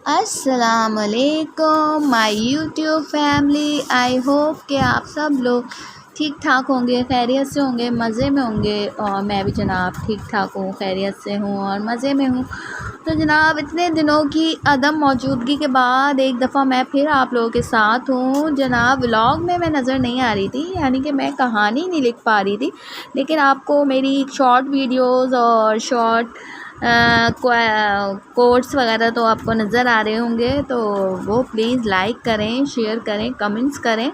अस्सलामुअलैकुम my YouTube family. I hope कि आप सब लोग ठीक ठाक होंगे, खैरियत से होंगे, मज़े में होंगे। और मैं भी जनाब ठीक ठाक हूँ, खैरियत से हूँ और मज़े में हूँ। तो जनाब इतने दिनों की अदम मौजूदगी के बाद एक दफ़ा मैं फिर आप लोगों के साथ हूँ। जनाब व्लॉग में मैं नज़र नहीं आ रही थी, यानी कि मैं कहानी नहीं लिख पा रही थी, लेकिन आपको मेरी शॉर्ट वीडियोज़ और शॉर्ट कोट्स वगैरह तो आपको नज़र आ रहे होंगे। तो वो प्लीज़ लाइक करें, शेयर करें, कमेंट्स करें।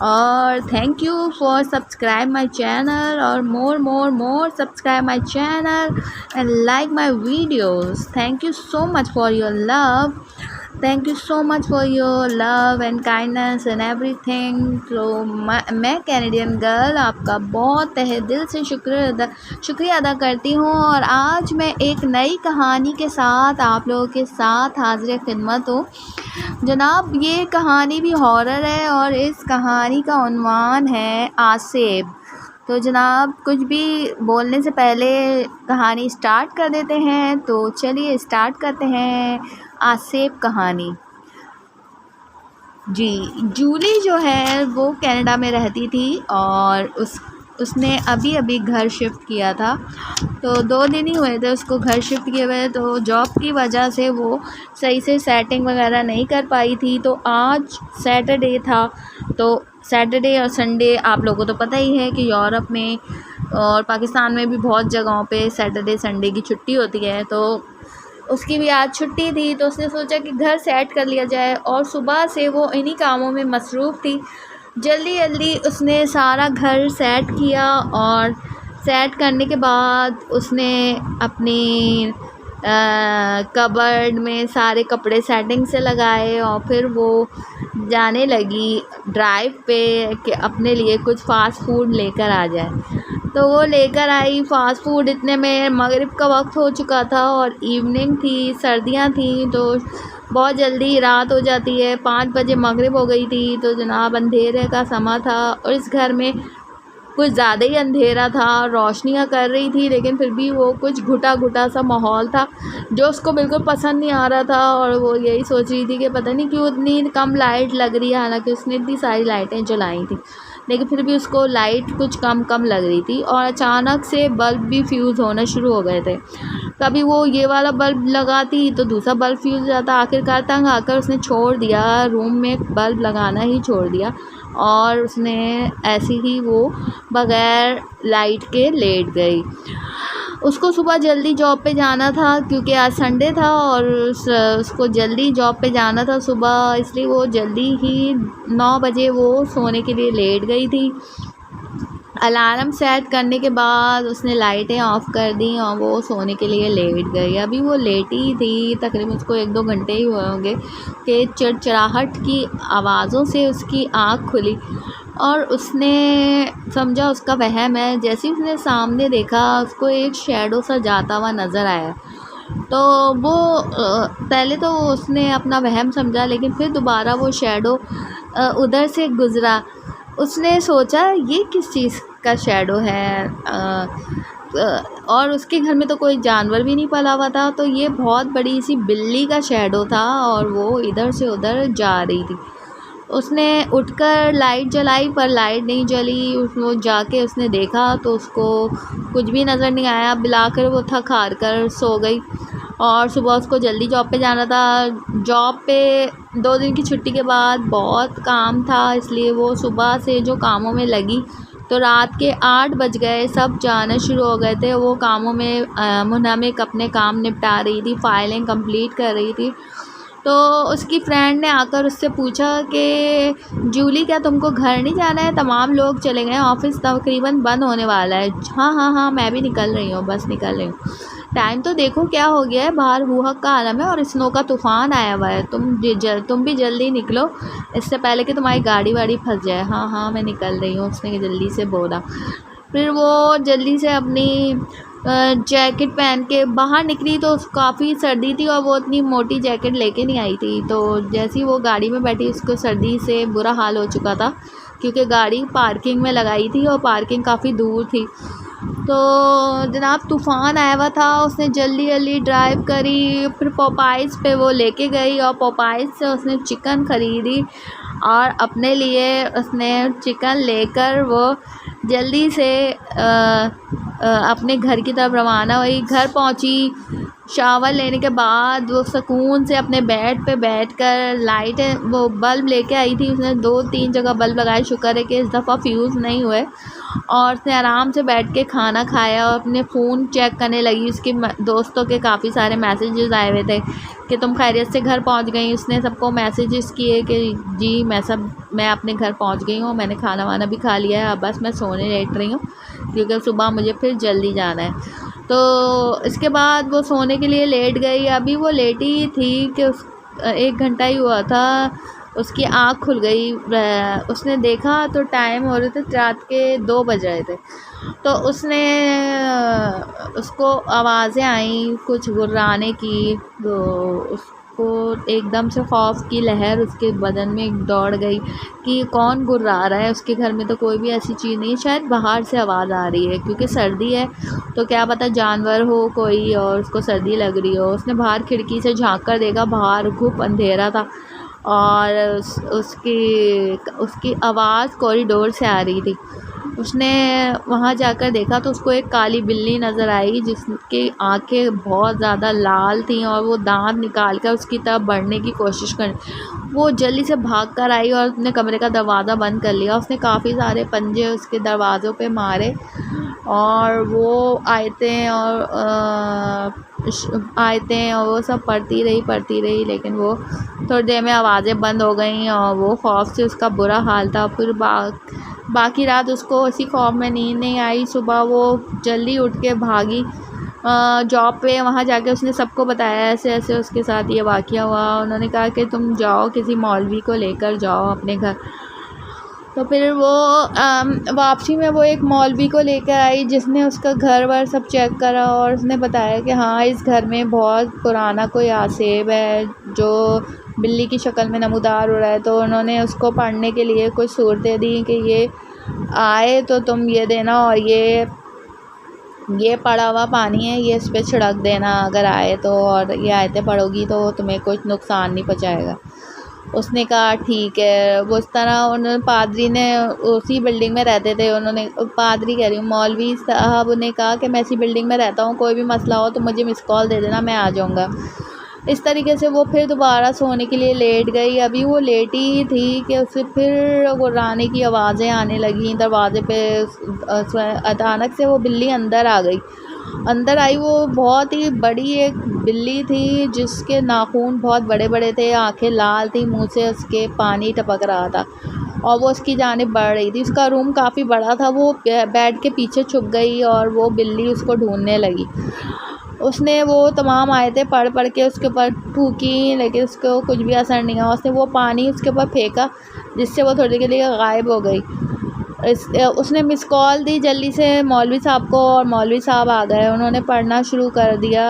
और thank you for subscribe my channel और more subscribe my channel and like my videos. Thank you so much for your love, thank you so much for your love and kindness and everything. तो मैं Canadian girl आपका बहुत तहे दिल से शुक्रिया अदा करती हूँ। और आज मैं एक नई कहानी के साथ आप लोगों के साथ हाजिर खिदमत हूँ। जनाब ये कहानी भी हॉरर है और इस कहानी का उन्वान है आसेब। तो जनाब कुछ भी बोलने से पहले कहानी स्टार्ट कर देते हैं। तो चलिए स्टार्ट करते हैं आसेब कहानी। जी, जूली जो है वो कनाडा में रहती थी और उसने अभी घर शिफ्ट किया था। तो 2 दिन ही हुए थे उसको घर शिफ्ट किए हुए। तो जॉब की वजह से वो सही से सेटिंग वगैरह नहीं कर पाई थी। तो आज सैटरडे था, तो सैटरडे और संडे आप लोगों को तो पता ही है कि यूरोप में और पाकिस्तान में भी बहुत जगहों पे सैटरडे संडे की छुट्टी होती है। तो उसकी भी आज छुट्टी थी, तो उसने सोचा कि घर सेट कर लिया जाए। और सुबह से वो इन्हीं कामों में मसरूफ़ थी। जल्दी उसने सारा घर सेट किया और सेट करने के बाद उसने अपनी कबर्ड में सारे कपड़े सेटिंग से लगाए और फिर वो जाने लगी ड्राइव पे कि अपने लिए कुछ फ़ास्ट फूड लेकर आ जाए। तो वो लेकर आई फ़ास्ट फूड। इतने में मगरिब का वक्त हो चुका था और इवनिंग थी, सर्दियां थी, तो बहुत जल्दी रात हो जाती है। 5 बजे मगरिब हो गई थी। तो जनाब अंधेरे का समा था और इस घर में कुछ ज़्यादा ही अंधेरा था। रोशनियाँ कर रही थी, लेकिन फिर भी वो कुछ घुटा सा माहौल था जो उसको बिल्कुल पसंद नहीं आ रहा था। और वो यही सोच रही थी कि पता नहीं क्यों इतनी कम लाइट लग रही है, हालांकि उसने इतनी सारी लाइटें जलाई थी, लेकिन फिर भी उसको लाइट कुछ कम लग रही थी। और अचानक से बल्ब भी फ्यूज़ होना शुरू हो गए थे। कभी वो ये वाला बल्ब लगाती तो दूसरा बल्ब फ्यूज़ हो जाता। आखिरकार तंग आकर उसने छोड़ दिया, रूम में बल्ब लगाना ही छोड़ दिया। और उसने ऐसे ही वो बग़ैर लाइट के लेट गई। उसको सुबह जल्दी जॉब पे जाना था क्योंकि आज संडे था और उसको जल्दी जॉब पे जाना था सुबह, इसलिए वो जल्दी ही 9 बजे वो सोने के लिए लेट गई थी। अलार्म सेट करने के बाद उसने लाइटें ऑफ़ कर दी और वो सोने के लिए लेट गई। अभी वो लेटी थी, तकरीबन उसको 1-2 घंटे ही हुए होंगे कि चिड़चिड़ाहट की आवाज़ों से उसकी आँख खुली और उसने समझा उसका वहम है। जैसे ही उसने सामने देखा, उसको एक शैडो सा जाता हुआ नज़र आया। तो वो पहले तो उसने अपना वहम समझा, लेकिन फिर दोबारा वो शैडो उधर से गुज़रा। उसने सोचा ये किस चीज़ का शैडो है, और उसके घर में तो कोई जानवर भी नहीं पला हुआ था। तो ये बहुत बड़ी सी बिल्ली का शैडो था और वो इधर से उधर जा रही थी। उसने उठकर लाइट जलाई पर लाइट नहीं जली। वो जाके उसने देखा तो उसको कुछ भी नज़र नहीं आया। बिलाकर वो थक हार कर सो गई। और सुबह उसको जल्दी जॉब पे जाना था। जॉब पे 2 दिन की छुट्टी के बाद बहुत काम था, इसलिए वो सुबह से जो कामों में लगी तो रात के 8 बज गए। सब जाना शुरू हो गए थे। वो कामों में मुनहमिक अपने काम निपटा रही थी, फाइलें कंप्लीट कर रही थी। तो उसकी फ्रेंड ने आकर उससे पूछा कि जूली क्या तुमको घर नहीं जाना है? तमाम लोग चले गए, ऑफ़िस तकरीबन बंद होने वाला है। हाँ मैं भी निकल रही हूँ, बस निकल रही हूँ। टाइम तो देखो क्या हो गया है, बाहर हुआ का आलम है और स्नो का तूफ़ान आया हुआ है। तुम भी जल्दी निकलो, इससे पहले कि तुम्हारी गाड़ी वाड़ी फंस जाए। हाँ मैं निकल रही हूँ, उसने जल्दी से बोला। फिर वो जल्दी से अपनी जैकेट पहन के बाहर निकली तो काफ़ी सर्दी थी और वो इतनी मोटी जैकेट लेके नहीं आई थी। तो जैसे ही वो गाड़ी में बैठी, उसको सर्दी से बुरा हाल हो चुका था क्योंकि गाड़ी पार्किंग में लगाई थी और पार्किंग काफ़ी दूर थी। तो जनाब तूफ़ान आया हुआ था, उसने जल्दी जल्दी ड्राइव करी, फिर पोपाइज़ पे वो लेके गई और पोपाइज़ से उसने चिकन ख़रीदी और अपने लिए उसने चिकन लेकर वो जल्दी से अपने घर की तरफ रवाना हुई। घर पहुंची, शावर लेने के बाद वो सुकून से अपने बेड पे बैठकर लाइटें वो बल्ब लेके आई थी। उसने 2-3 जगह बल्ब लगाए, शुक्र है कि इस दफ़ा फ्यूज़ नहीं हुए। और उसने आराम से बैठ के खाना खाया और अपने फ़ोन चेक करने लगी। उसके दोस्तों के काफ़ी सारे मैसेजेस आए हुए थे कि तुम खैरियत से घर पहुंच गई। उसने सबको मैसेजेस किए कि जी मैं अपने घर पहुंच गई हूँ, मैंने खाना वाना भी खा लिया है, अब बस मैं सोने लेट रही हूँ क्योंकि सुबह मुझे फिर जल्दी जाना है। तो इसके बाद वो सोने के लिए लेट गई। अभी वो लेटी थी कि 1 घंटा ही हुआ था, उसकी आँख खुल गई। उसने देखा तो टाइम हो रहे थे रात के 2 बज रहे थे। तो उसको आवाज़ें आई कुछ गुर्राने की, तो उसको एकदम से खौफ की लहर उसके बदन में दौड़ गई कि कौन गुर्रा रहा है। उसके घर में तो कोई भी ऐसी चीज़ नहीं, शायद बाहर से आवाज़ आ रही है क्योंकि सर्दी है, तो क्या पता जानवर हो कोई और उसको सर्दी लग रही हो। उसने बाहर खिड़की से झाँक कर देखा, बाहर खूब अंधेरा था और उसकी आवाज़ कॉरिडोर से आ रही थी। उसने वहाँ जाकर देखा तो उसको एक काली बिल्ली नज़र आई जिसकी आंखें बहुत ज़्यादा लाल थीं और वो दांत निकाल कर उसकी तरफ बढ़ने की कोशिश कर। वो जल्दी से भाग कर आई और अपने कमरे का दरवाज़ा बंद कर लिया। उसने काफ़ी सारे पंजे उसके दरवाज़ों पे मारे और वो आयतें और वो सब पढ़ती रही, लेकिन वो थोड़ी देर में आवाज़ें बंद हो गईं और वो खौफ से उसका बुरा हाल था। फिर बाकी रात उसको इसी खौफ में नींद नहीं आई। सुबह वो जल्दी उठ के भागी जॉब पे। वहाँ जाके उसने सबको बताया ऐसे ऐसे उसके साथ ये वाक़या हुआ। उन्होंने कहा कि तुम जाओ किसी मौलवी को लेकर जाओ अपने घर। तो फिर वो वापसी में वो एक मौलवी को लेकर आई जिसने उसका घर वर सब चेक करा और उसने बताया कि हाँ इस घर में बहुत पुराना कोई आसेब है जो बिल्ली की शक्ल में नमूदार हो रहा है। तो उन्होंने उसको पढ़ने के लिए कुछ सूरतें दी कि ये आए तो तुम ये देना और ये पड़ा हुआ पानी है, ये इस पर छिड़क देना अगर आए तो, और ये आयतें पढ़ोगी तो तुम्हें कुछ नुकसान नहीं पहुँचाएगा। उसने कहा ठीक है। वो इस तरह उन पादरी ने उसी बिल्डिंग में रहते थे। उन्होंने पादरी कह रही हूँ मौलवी साहब ने कहा कि मैं इसी बिल्डिंग में रहता हूँ, कोई भी मसला हो तो मुझे मिस कॉल दे देना, मैं आ जाऊँगा। इस तरीके से वो फिर दोबारा सोने के लिए लेट गई। अभी वो लेटी ही थी कि उसे फिर गुर्राने की आवाज़ें आने लगीं दरवाज़े पे। अचानक से वो बिल्ली अंदर आ गई। अंदर आई वो बहुत ही बड़ी एक बिल्ली थी जिसके नाखून बहुत बड़े बड़े थे, आंखें लाल थी, मुंह से उसके पानी टपक रहा था और वो उसकी जानिब बढ़ रही थी। उसका रूम काफ़ी बड़ा था। वो बेड के पीछे छुप गई और वो बिल्ली उसको ढूंढने लगी। उसने वो तमाम आयतें पढ़ के उसके ऊपर थूकी, लेकिन उसको कुछ भी असर नहीं हुआ। उसने वो पानी उसके ऊपर फेंका जिससे वो थोड़ी देर के लिए गायब हो गई। उसने मिस कॉल दी जल्दी से मौलवी साहब को और मौलवी साहब आ गए। उन्होंने पढ़ना शुरू कर दिया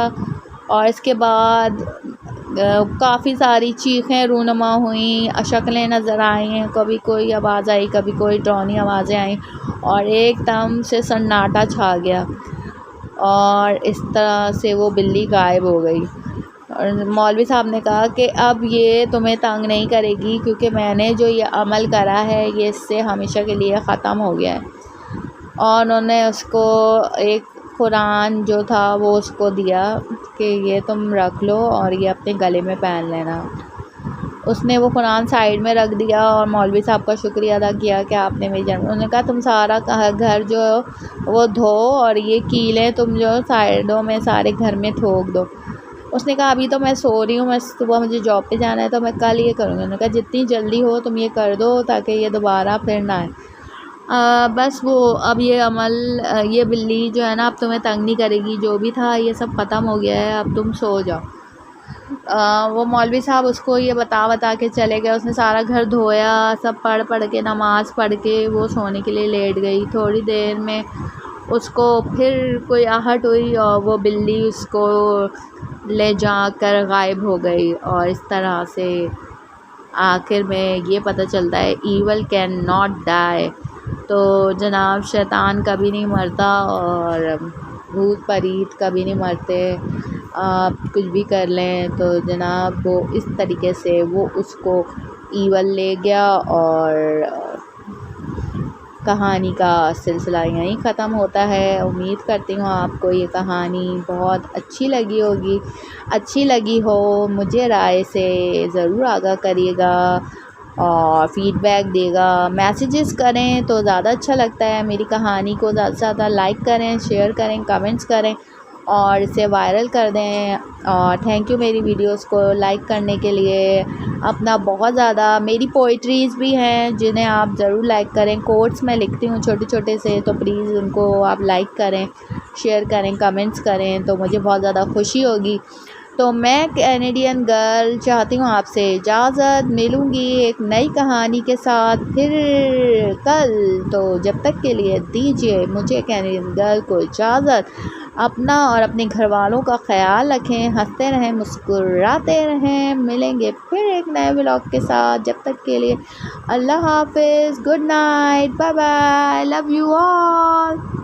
और इसके बाद काफ़ी सारी चीखें रूनुमा हुई, शक्लें नज़र आई, कभी कोई आवाज़ आई, कभी कोई डरावनी आवाज़ें आई और एकदम से सन्नाटा छा गया और इस तरह से वो बिल्ली गायब हो गई। और मौलवी साहब ने कहा कि अब ये तुम्हें तंग नहीं करेगी क्योंकि मैंने जो ये अमल करा है ये इससे हमेशा के लिए ख़त्म हो गया है। और उन्होंने उसको एक कुरान जो था वो उसको दिया कि ये तुम रख लो और ये अपने गले में पहन लेना। उसने वो कुरान साइड में रख दिया और मौलवी साहब का शुक्रिया अदा किया कि आपने मेरी जान। उन्होंने कहा तुम सारा घर जो वो धो और ये कीलें तुम जो साइडों में सारे घर में थोक दो। उसने कहा अभी तो मैं सो रही हूँ, मैं सुबह मुझे जॉब पे जाना है तो मैं कल ये करूँगी। उन्होंने कहा जितनी जल्दी हो तुम ये कर दो ताकि ये दोबारा फिर ना आए। बस वो अब ये अमल ये बिल्ली जो है ना अब तुम्हें तंग नहीं करेगी, जो भी था ये सब ख़त्म हो गया है, अब तुम सो जाओ। वो मौलवी साहब उसको ये बता के चले गए। उसने सारा घर धोया, सब पढ़ के नमाज़ पढ़ के वो सोने के लिए लेट गई। थोड़ी देर में उसको फिर कोई आहट हुई और वो बिल्ली उसको ले जाकर गायब हो गई। और इस तरह से आखिर में ये पता चलता है ईवल कैन नॉट डाई। तो जनाब शैतान कभी नहीं मरता और भूत परीत कभी नहीं मरते। आप कुछ भी कर लें तो जनाब वो इस तरीके से वो उसको ईवल ले गया और कहानी का सिलसिला यहीं ख़त्म होता है। उम्मीद करती हूँ आपको ये कहानी बहुत अच्छी लगी होगी। अच्छी लगी हो मुझे राय से ज़रूर आगाह करिएगा और फ़ीडबैक देगा। मैसेजेस करें तो ज़्यादा अच्छा लगता है। मेरी कहानी को ज़्यादा से ज़्यादा लाइक करें, शेयर करें, कमेंट्स करें और इसे वायरल कर दें। और थैंक यू मेरी वीडियोस को लाइक करने के लिए। अपना बहुत ज़्यादा मेरी पोइट्रीज़ भी हैं जिन्हें आप ज़रूर लाइक करें। कोट्स मैं लिखती हूँ छोटे छोटे से, तो प्लीज़ उनको आप लाइक करें, शेयर करें, कमेंट्स करें तो मुझे बहुत ज़्यादा खुशी होगी। तो मैं कैनेडियन गर्ल चाहती हूँ आपसे इजाज़त। मिलूँगी एक नई कहानी के साथ फिर कल। तो जब तक के लिए दीजिए मुझे कैनेडियन गर्ल को इजाज़त। अपना और अपने घर वालों का ख्याल रखें, हंसते रहें, मुस्कुराते रहें। मिलेंगे फिर एक नए व्लॉग के साथ। जब तक के लिए अल्लाह हाफ़िज़, good night, bye bye, love you all.